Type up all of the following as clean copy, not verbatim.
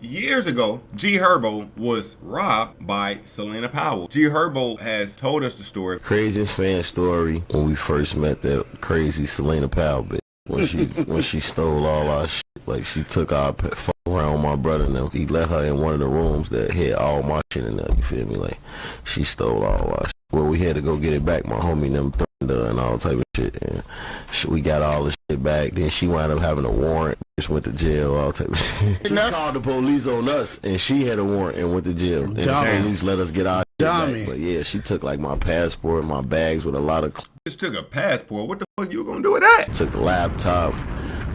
Years ago, G Herbo was robbed by Celina Powell. G Herbo has told us the story. Craziest fan story when we first met that crazy Celina Powell bitch. When she stole all our shit, like she took our phone around my brother and them. He let her in one of the rooms that had all my shit in there, you feel me? Like she stole all our shit. Well, we had to go get it back. My homie and them threatened her and all type of shit. And we got all the shit back. Then she wound up having a warrant. Just went to jail, all type of shit. She called the police on us, and she had a warrant and went to jail. And the police let us get our shit back. But yeah, she took like my passport, my bags with a lot of. Just took a passport. What the fuck you gonna do with that? Took a laptop,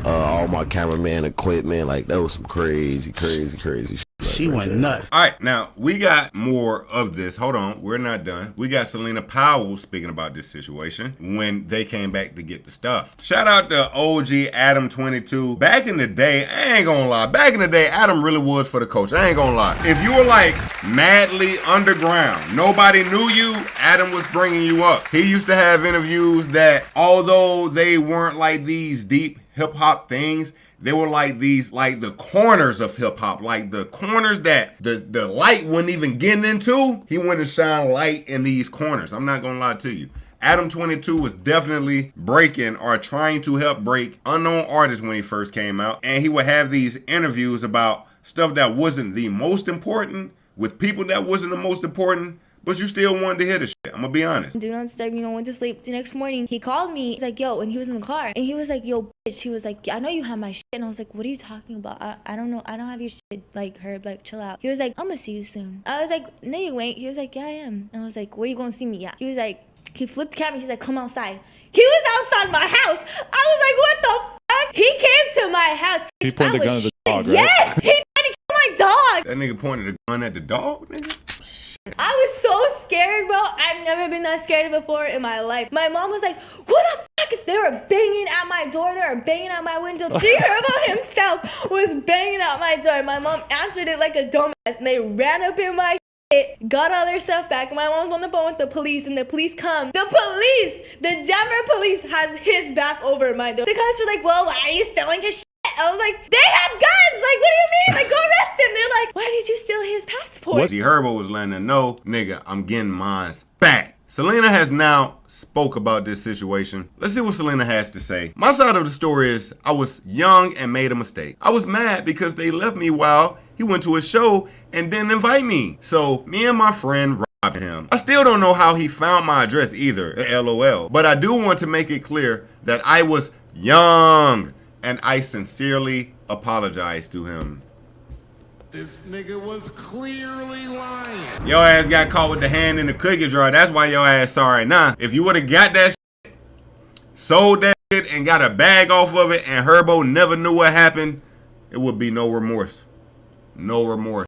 all my cameraman equipment. Like that was some crazy shit. She went nuts. All right, now we got more of this. Hold on, we're not done. We got Celina Powell speaking about this situation when they came back to get the stuff. Shout out to OG Adam 22. Back in the day, I ain't gonna lie. Back in the day, Adam really was for the coach. I ain't gonna lie. If you were like madly underground, nobody knew you, Adam was bringing you up. He used to have interviews that, although they weren't like these deep hip hop things, they were like these, like the corners of hip hop, like the corners that the light wasn't even getting into. He went and shine light in these corners. I'm not gonna lie to you. Adam 22 was definitely breaking or trying to help break unknown artists when he first came out. And he would have these interviews about stuff that wasn't the most important with people that wasn't the most important, but you still wanted to hear the shit. I'm gonna be honest. Do not disturb, went to sleep. The next morning, he called me. He's like, yo, and he was in the car. And he was like, yo, bitch. He was like, I know you have my shit. And I was like, what are you talking about? I don't know. I don't have your shit. Like, Herb, like, chill out. He was like, I'm gonna see you soon. I was like, no, you ain't. He was like, yeah, I am. And I was like, where you gonna see me at? He was like, he flipped the camera. He's like, come outside. He was outside my house. I was like, what the fuck? He came to my house. He pointed a gun at the dog, right? Yes! He tried to kill my dog. That nigga pointed a gun at the dog, nigga? I was so scared, bro. I've never been that scared before in my life. My mom was like, what the fuck? They were banging at my door. They were banging at my window. G Herbo himself was banging at my door. My mom answered it like a dumbass, and they ran up in my shit, got all their stuff back. My mom's on the phone with the police, and the police come. The Denver police has his back over my door. The cops were like, well, why are you stealing his shit? I was like, they have guns! Like, what do you mean? Like, go arrest him! They're like, why did you steal his passport? G Herbo was letting them know, nigga, I'm getting mine back. Celina has now spoke about this situation. Let's see what Celina has to say. My side of the story is, I was young and made a mistake. I was mad because they left me while he went to a show and didn't invite me. So, me and my friend robbed him. I still don't know how he found my address either, LOL. But I do want to make it clear that I was young, and I sincerely apologize to him. This nigga was clearly lying. Your ass got caught with the hand in the cookie jar. That's why your ass sorry. Nah, if you would have got that shit, sold that shit, and got a bag off of it, and Herbo never knew what happened, it would be no remorse. No remorse.